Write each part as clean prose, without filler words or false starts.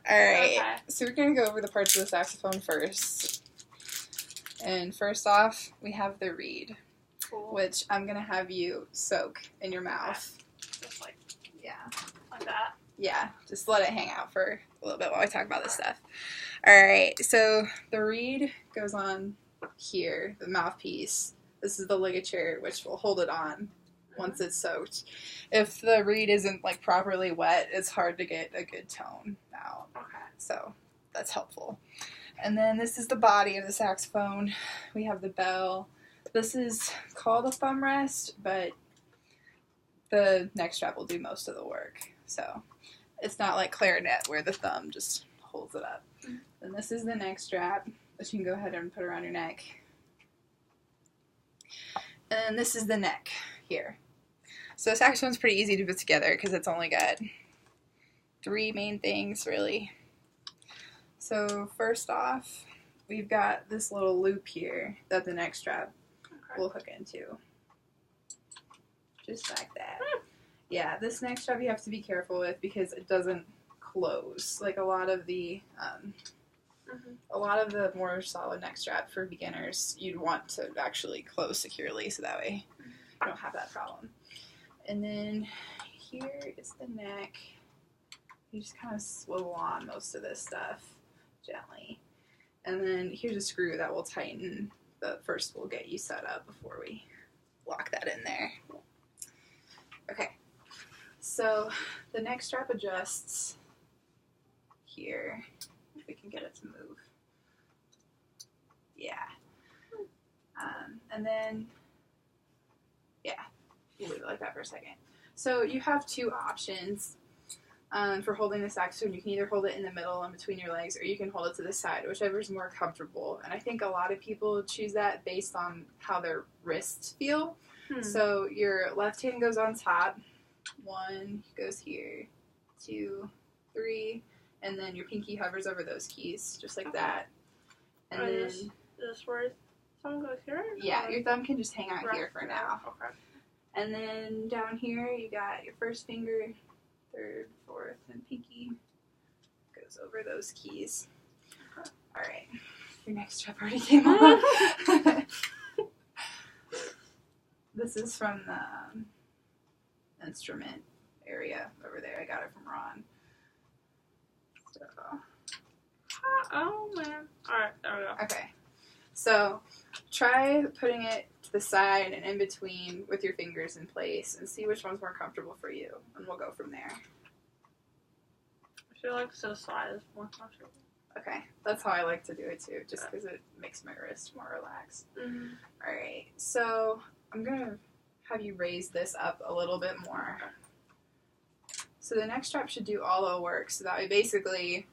Alright, Okay. so we're going to go over the parts of the saxophone first. And first off, we have the reed, Cool. which I'm going to have you soak in your mouth. Just like Yeah. that. Yeah, just let it hang out for a little bit while we talk about this stuff. Alright, so the reed goes on here, the mouthpiece. This is the ligature, which will hold it on once it's soaked. If the reed isn't like properly wet, it's hard to get a good tone out. Okay. So that's helpful. And then this is the body of the saxophone. We have the bell. This is called a thumb rest, but the neck strap will do most of the work. So it's not like clarinet where the thumb just holds it up. Mm-hmm. And this is the neck strap that you can go ahead and put around your neck. And this is the neck here. So the saxophone's pretty easy to put together because it's only got 3 main things, really. So first off, we've got this little loop here that the neck strap will hook into. Just like that. Yeah, this neck strap you have to be careful with because it doesn't close. Like a lot of the more solid neck strap for beginners, you'd want to actually close securely so that way you don't have that problem. And then here is the neck. You just kind of swivel on most of this stuff gently. And then here's a screw that will tighten, but first we'll get you set up before we lock that in there. Okay, so the neck strap adjusts here, if we can get it to move. Yeah. And then, yeah, we'll leave it like that for a second. So you have 2 options for holding the saxophone. You can either hold it in the middle and between your legs, or you can hold it to the side, whichever is more comfortable. And I think a lot of people choose that based on how their wrists feel. So your left hand goes on top, 1 goes here, 2, 3, and then your pinky hovers over those keys, just like that. And then Is this where thumb goes here? Yeah, your thumb can just hang out here for now. Okay. And then down here you got your first finger, 3rd, 4th, and pinky goes over those keys. Alright, your neck strap already came off. This is from the instrument area over there. I got it from Ron. So. Oh man. Alright, there we go. Okay. So try putting it to the side and in between with your fingers in place and see which one's more comfortable for you. And we'll go from there. I feel like to the side is more comfortable. Okay. That's how I like to do it too, just because it makes my wrist more relaxed. Mm-hmm. Alright. So I'm going to have you raise this up a little bit more. So the neck strap should do all the work, so that way basically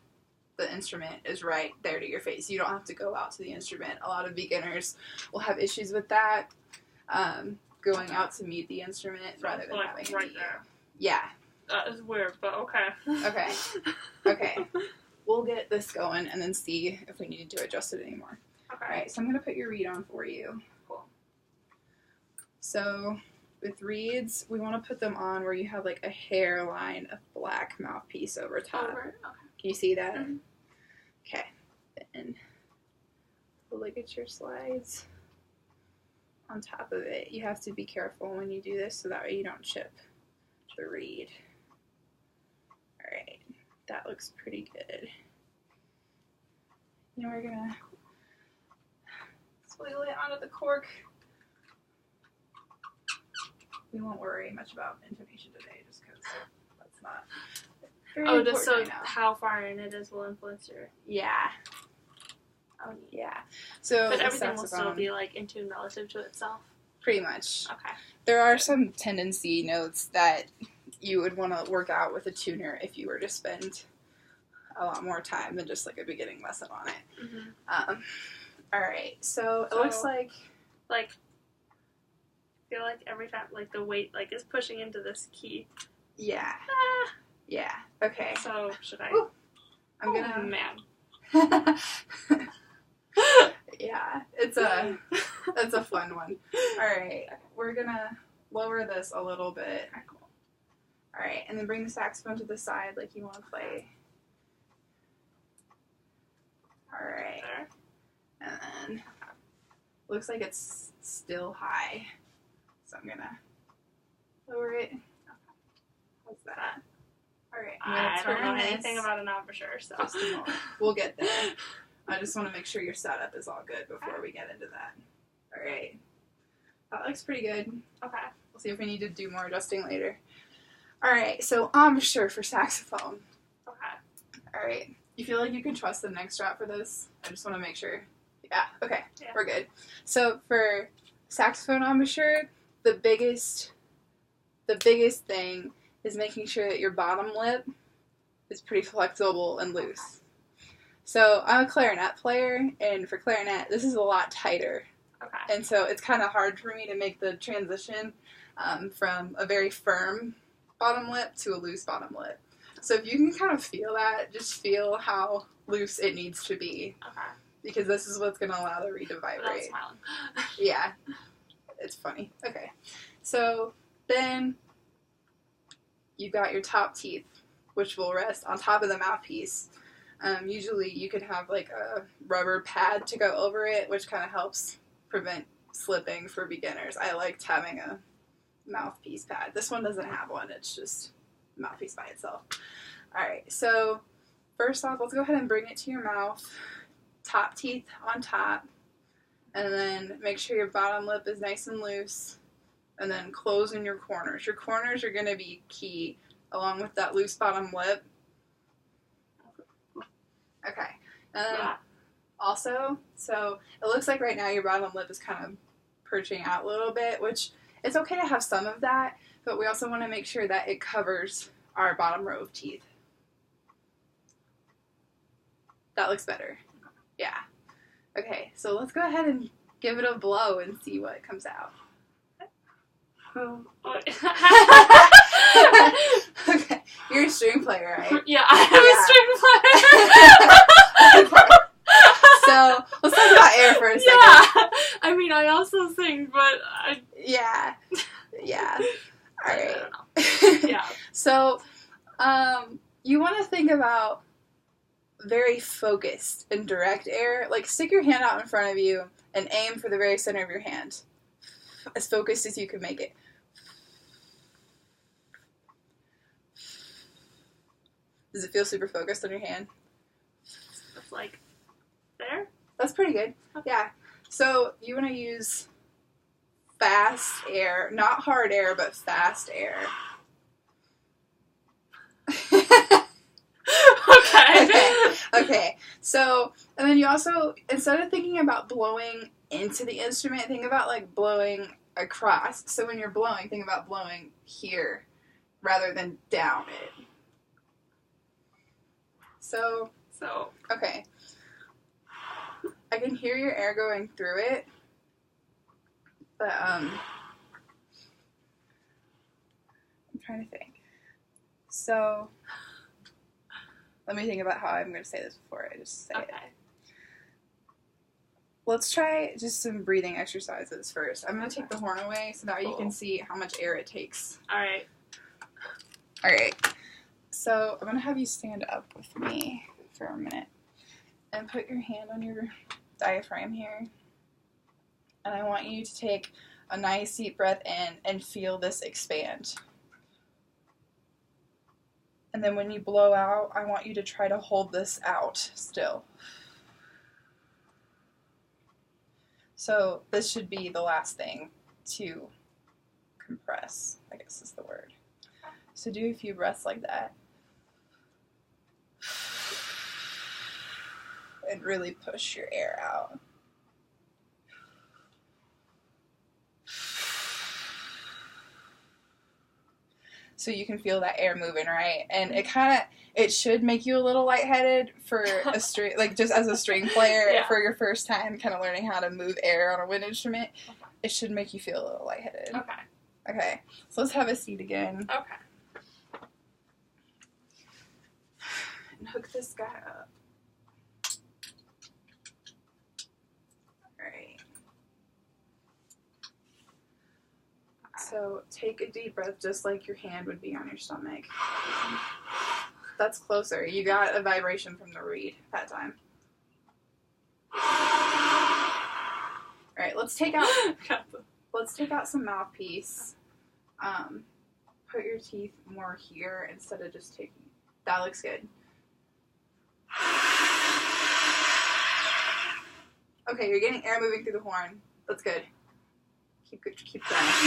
the instrument is right there to your face. You don't have to go out to the instrument. A lot of beginners will have issues with that, going out to meet the instrument rather than like having it right meet you. there. Yeah. That is weird, but okay. Okay. Okay. We'll get this going and then see if we need to adjust it anymore. Okay. Alright, so I'm going to put your reed on for you. Cool. So with reeds, we want to put them on where you have like a hairline of black mouthpiece over top. Over. Okay. Can you see that? Mm-hmm. Okay. Then the ligature slides on top of it. You have to be careful when you do this so that way you don't chip the reed. Alright. That looks pretty good. Now we're gonna swiggle it onto the cork. We won't worry much about intonation today just because that's not very Oh, important just so right now. how far in it is will influence your... Yeah. Oh, yeah. So But the everything will still saxophone, be like in tune relative to itself. pretty much. Okay. There are some tendency notes that you would want to work out with a tuner if you were to spend a lot more time than just like a beginning lesson on it. Mm-hmm. Alright, so it looks like... Like, I feel like every time, like, the weight, like, is pushing into this key. Yeah. Ah! Yeah. Okay. So, should I... Ooh. I'm Oh, gonna... man. Yeah, it's a fun one. Alright, we're gonna lower this a little bit. Alright, and then bring the saxophone to the side like you want to play Alright. There. And then, looks like it's still high. So I'm gonna lower it. What's that? Alright, I'm gonna I turn don't know this. anything about an embouchure, so. Just a moment. We'll get there. I just want to make sure your setup is all good before we get into that. Alright. That looks pretty good. Okay. We'll see if we need to do more adjusting later. Alright, so embouchure for saxophone. Okay. Alright. You feel like you can trust the neck strap for this? I just want to make sure. Yeah, okay. Yeah. We're good. So for saxophone embouchure, the biggest thing is making sure that your bottom lip is pretty flexible and loose. So I'm a clarinet player, and for clarinet, this is a lot tighter. Okay. And so it's kind of hard for me to make the transition from a very firm bottom lip to a loose bottom lip. So if you can kind of feel that, just feel how loose it needs to be. Okay. Because this is what's going to allow the reed to Without vibrate. smiling. Yeah. It's funny. Okay. So then you've got your top teeth, which will rest on top of the mouthpiece. Usually you could have like a rubber pad to go over it, which kind of helps prevent slipping for beginners. I liked having a mouthpiece pad. This one doesn't have one. It's just a mouthpiece by itself. Alright, so first off, let's go ahead and bring it to your mouth. Top teeth on top. And then make sure your bottom lip is nice and loose. And then close in your corners. Your corners are going to be key, along with that loose bottom lip. Okay. And then also, so it looks like right now your bottom lip is kind of perching out a little bit, which it's okay to have some of that, but we also want to make sure that it covers our bottom row of teeth. That looks better. Yeah. Okay, so let's go ahead and give it a blow and see what comes out. Okay, you're a string player, right? Yeah, I'm a string player. So let's talk about air for a second. Yeah, I mean, I also sing, but Yeah. All right. I don't know. Yeah. So, you want to think about very focused and direct air. Like, stick your hand out in front of you and aim for the very center of your hand. As focused as you can make it. Does it feel super focused on your hand? It's like there. That's pretty good. Yeah. So, you want to use fast air. Not hard air, but fast air. Okay. So, and then you also, instead of thinking about blowing into the instrument, think about like blowing across. So when you're blowing, think about blowing here rather than down it. So, okay. I can hear your air going through it, but I'm trying to think. So, let me think about how I'm going to say this before I just say it. Let's try just some breathing exercises first. I'm going to take the horn away so that you can see how much air it takes. Alright. Alright. So, I'm going to have you stand up with me for a minute and put your hand on your diaphragm here. And I want you to take a nice deep breath in and feel this expand. And then when you blow out, I want you to try to hold this out still. So this should be the last thing to compress, I guess is the word. So do a few breaths like that. And really push your air out. So you can feel that air moving, right? And it should make you a little lightheaded for a string, like just as a string player for your first time kind of learning how to move air on a wind instrument. Okay. It should make you feel a little lightheaded. Okay. So let's have a seat again. Okay. And hook this guy up. Alright. So take a deep breath just like your hand would be on your stomach. That's closer. You got a vibration from the reed that time. Alright, let's take out some mouthpiece. Put your teeth more here instead of just taking... That looks good. Okay, you're getting air moving through the horn. That's good. Keep going.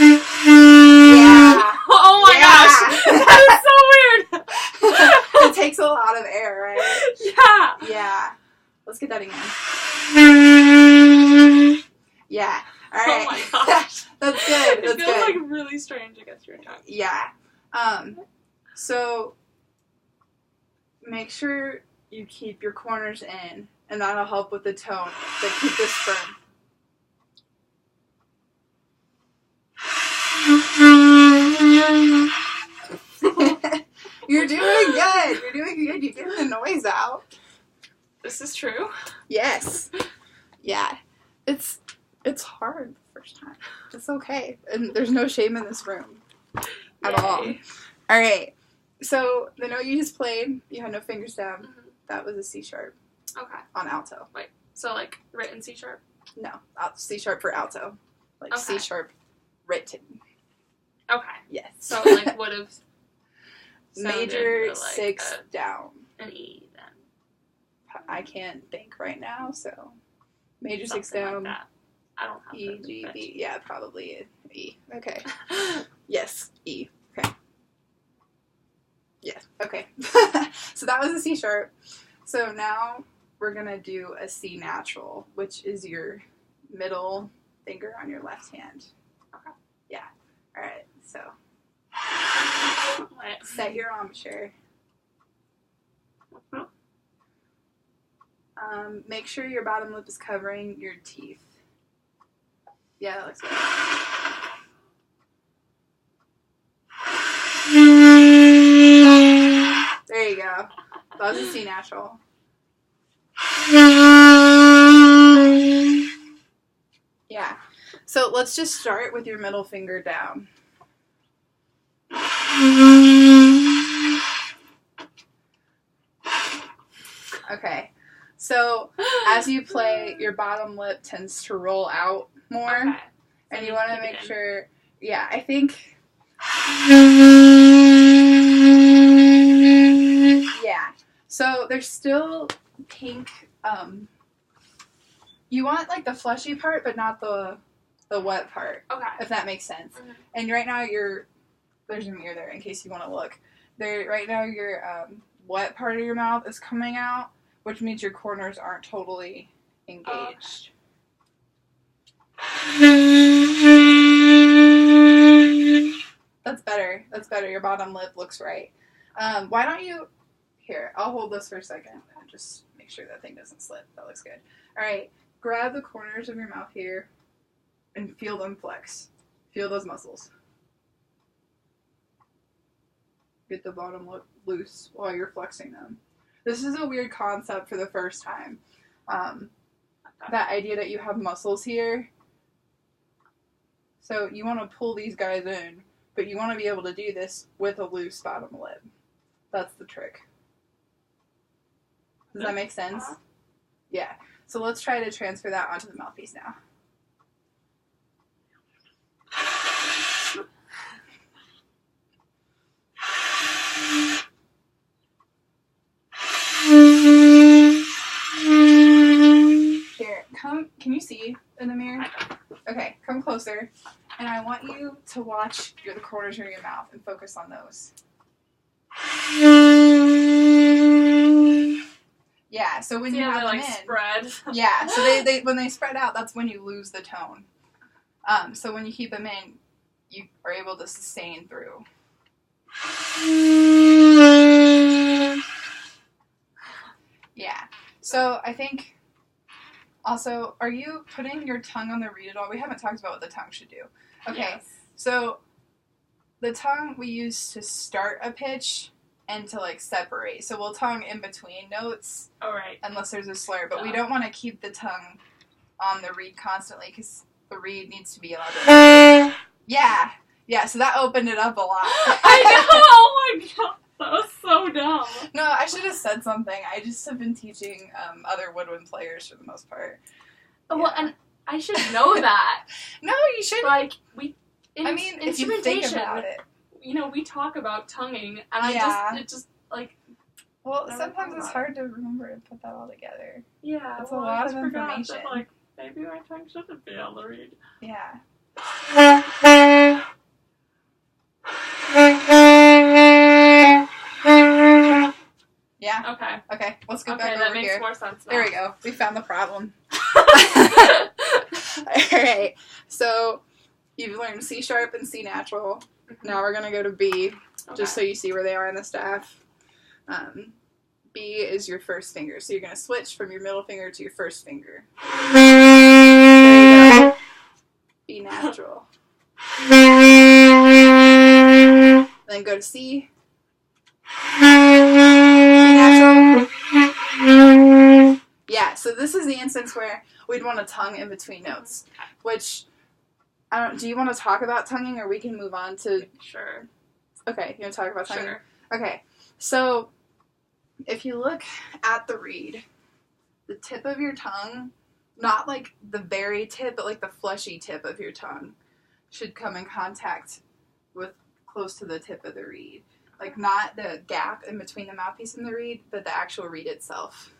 Yeah! Oh my gosh! That is so weird! It takes a lot of air, right? Yeah! Yeah. Let's get that again. Yeah. Alright. Oh my gosh. That's good. That's It feels good. like really strange against your tongue. Yeah. So make sure you keep your corners in, and that'll help with the tone. But keep this firm. You're doing good. You're doing good. You're getting the noise out. This is true. Yes. Yeah. It's hard the first time. It's okay. And there's no shame in this room. At all. Alright. So the note you just played, you had no fingers down. Mm-hmm. That was a C sharp. Okay. On alto. Wait. So like written C sharp? No. C sharp for alto. Like Okay. C sharp written. Okay. Yes. So like would have major like 6 down. An E then. I can't think right now, so major 6 Something down. like that. I don't have E, the G, pitch. B. Yeah, probably E. Okay. Yes, E. Okay. Yeah, okay. So that was a C sharp. So now we're going to do a C natural, which is your middle finger on your left hand. Okay. Yeah. All right, so Right. set your embouchure. Make sure your bottom lip is covering your teeth. Yeah, that looks good. There you go. That was a C natural. Yeah. So let's just start with your middle finger down. Okay. So as you play, your bottom lip tends to roll out more. Okay. And you want to make sure, yeah, I think, yeah. So there's still pink, you want like the fleshy part, but not the wet part, Okay. if that makes sense. Mm-hmm. And right now there's a mirror there in case you want to look. Right now your wet part of your mouth is coming out, which means your corners aren't totally engaged. That's better. That's better. Your bottom lip looks right. Why don't you... Here, I'll hold this for a second and just make sure that thing doesn't slip. That looks good. Alright, grab the corners of your mouth here and feel them flex. Feel those muscles. Get the bottom lip loose while you're flexing them. This is a weird concept for the first time. That idea that you have muscles here. So you want to pull these guys in, but you want to be able to do this with a loose bottom lip. That's the trick. Does that make sense? Yeah. So let's try to transfer that onto the mouthpiece now. Here, can you see in the mirror? Okay, come closer. And I want you to watch the corners of your mouth and focus on those. Yeah, so when you have them like in, spread. yeah, so they when they spread out, that's when you lose the tone. So when you keep them in, you are able to sustain through. Yeah. So I think also, are you putting your tongue on the reed at all? We haven't talked about what the tongue should do. Okay. Yes. So the tongue we use to start a pitch and to like separate. So we'll tongue in between notes. Oh, right. Unless there's a slur, but we don't want to keep the tongue on the reed constantly because the reed needs to be allowed to. Yeah. So that opened it up a lot. I know. Oh my god, that was so dumb. No, I should have said something. I just have been teaching other woodwind players for the most part. Well, and I should know that. No, you shouldn't. Like, if you think about it. We talk about tonguing, and it just, like... Well, sometimes it's hard to remember and put that all together. Yeah, it's a lot of information. That, like, maybe my tongue shouldn't be on the reed. Yeah. Yeah. Okay. Let's go back over here. That makes more sense now. There we go. We found the problem. Alright. So, you've learned C sharp and C natural. Now we're going to go to B, just so you see where they are in the staff. B is your first finger. So you're going to switch from your middle finger to your first finger. There you go. B natural. Then go to C. C natural. Yeah, so this is the instance where we'd want to tongue in between notes. Which, do you want to talk about tonguing, or we can move on to... Sure. Okay, you want to talk about tonguing? Sure. Okay, so if you look at the reed, the tip of your tongue, not like the very tip, but like the fleshy tip of your tongue, should come in contact with close to the tip of the reed. Like, not the gap in between the mouthpiece and the reed, but the actual reed itself.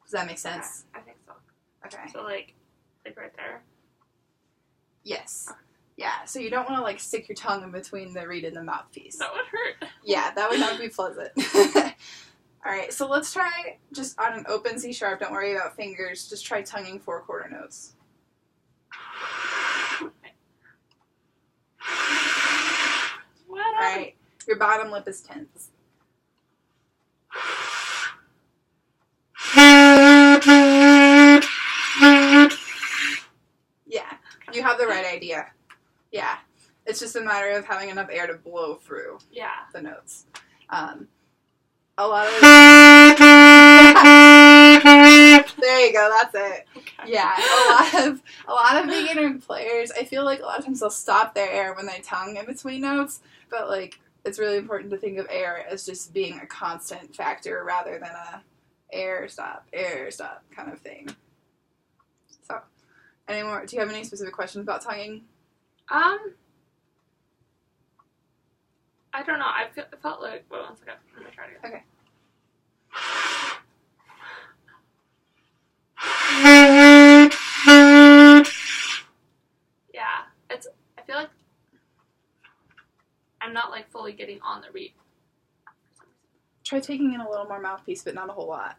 Does that make sense? Yeah, I think so. Okay. So, like right there? Yes. Yeah, so you don't want to, like, stick your tongue in between the reed and the mouthpiece. That would hurt. Yeah, that would not be pleasant. Alright, so let's try, just on an open C sharp, don't worry about fingers, just try tonguing 4 quarter notes. Alright, your bottom lip is tense. Yeah, you have the right idea. Yeah, it's just a matter of having enough air to blow through the notes. A lot of... There you go, that's it. Okay. Yeah, a lot of beginner players, I feel like a lot of times they'll stop their air when they tongue in between notes, but like it's really important to think of air as just being a constant factor rather than a air stop kind of thing. So, do you have any specific questions about tonguing? I don't know. I felt like... Wait, one second. Let me try it again. Okay. Yeah. I feel like I'm not, like, fully getting on the reed. Try taking in a little more mouthpiece, but not a whole lot.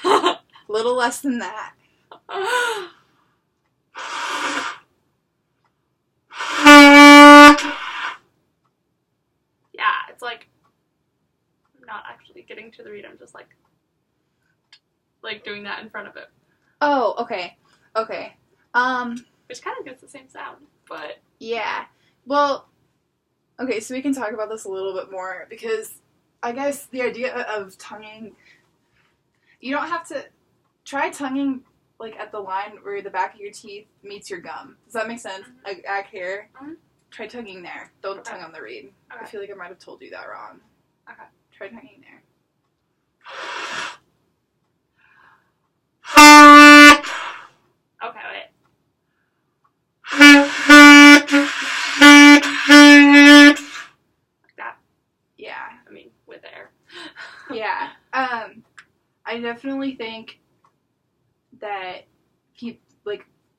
A little less than that. Yeah, it's like I'm not actually getting to the reed. I'm just like doing that in front of it. Oh, okay. Okay. Which kind of gets the same sound, but yeah. Well, okay, so we can talk about this a little bit more because I guess the idea of tonguing, you don't have to try tonguing like at the line where the back of your teeth meets your gum. Does that make sense? Mm-hmm. Like back here. Mm-hmm. Try tonguing there. Don't tongue on the reed. Okay. I feel like I might have told you that wrong. Okay. Try tonguing there. Okay, wait. Like that. Yeah. I mean, with air. Yeah. I definitely think that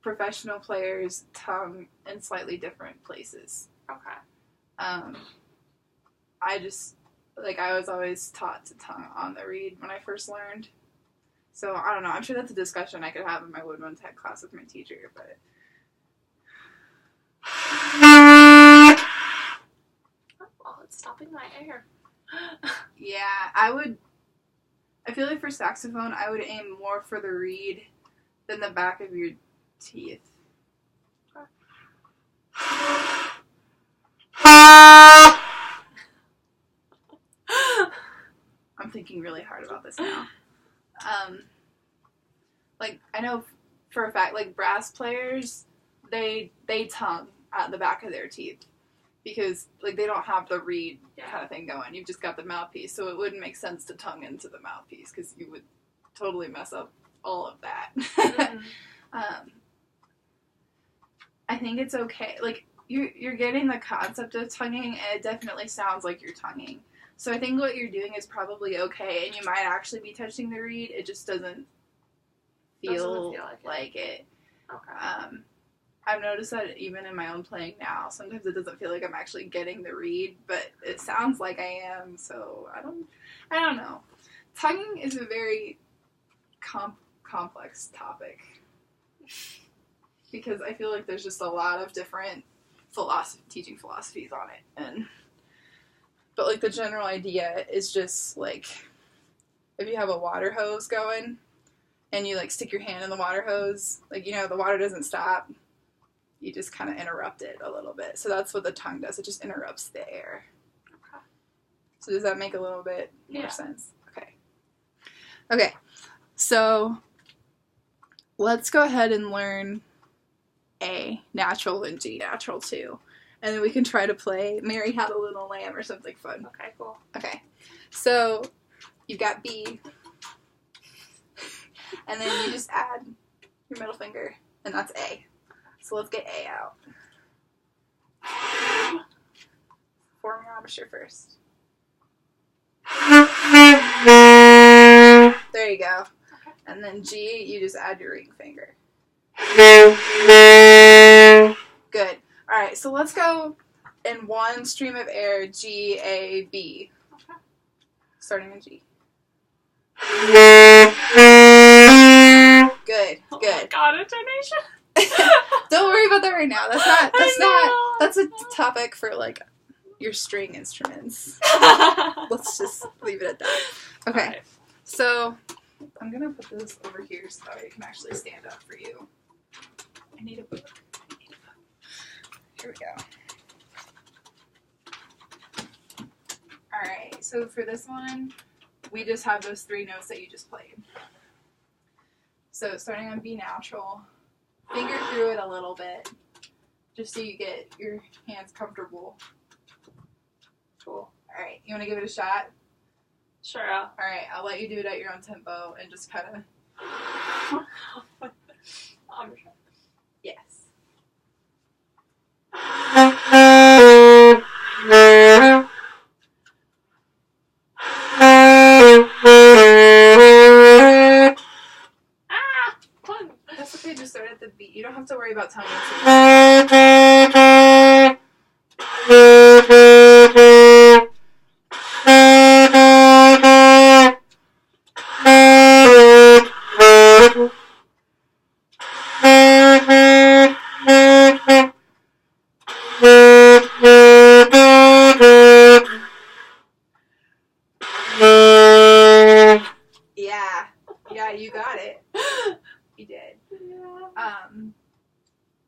professional players tongue in slightly different places. Okay. I just, I was always taught to tongue on the reed when I first learned. So, I don't know. I'm sure that's a discussion I could have in my woodwind tech class with my teacher, but... Oh, it's stopping my air. Yeah, I feel like for saxophone, I would aim more for the reed than the back of your teeth. I'm thinking really hard about this now. I know for a fact, brass players, they tongue at the back of their teeth because, they don't have the reed kind of thing going. You've just got the mouthpiece, so it wouldn't make sense to tongue into the mouthpiece because you would totally mess up all of that. I think it's okay. Like, you're getting the concept of tonguing, and it definitely sounds like you're tonguing. So I think what you're doing is probably okay, and you might actually be touching the reed. It just doesn't feel like it. Okay. I've noticed that even in my own playing now, sometimes it doesn't feel like I'm actually getting the reed, but it sounds like I am. So I don't know. Tonguing is a very complex topic because I feel like there's just a lot of different teaching philosophies on it, but like the general idea is just like if you have a water hose going and you like stick your hand in the water hose, like, you know, the water doesn't stop. You just kind of interrupt it a little bit. So that's what the tongue does. It just interrupts the air. Okay. So does that make a little bit more sense? Okay. So let's go ahead and learn A natural and G natural too. And then we can try to play Mary Had a Little Lamb or something fun. Okay, cool. Okay. So you've got B. And then you just add your middle finger. And that's A. So let's get A out. Form your embouchure first. There you go. Okay. And then G, you just add your ring finger. Good. Alright, so let's go in one stream of air, G, A, B. Okay. Starting in G. Good, Oh good. my god, intonation. Don't worry about that right now. That's a topic for like your string instruments. Let's just leave it at that. Okay. Right. So I'm gonna put this over here so that I can actually stand up for you. I need a book. Here we go. Alright, so for this one, we just have those 3 notes that you just played. So starting on B natural, finger through it a little bit, just so you get your hands comfortable. Cool. Alright, you want to give it a shot? Sure. Alright, I'll let you do it at your own tempo and just kind of... Yes. That's okay, just start at the beat. You don't have to worry about tonguing. Yeah, you got it. You did. Yeah.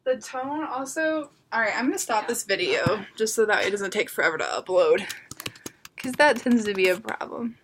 The tone also... Alright, I'm going to stop this video just so that it doesn't take forever to upload. Because that tends to be a problem.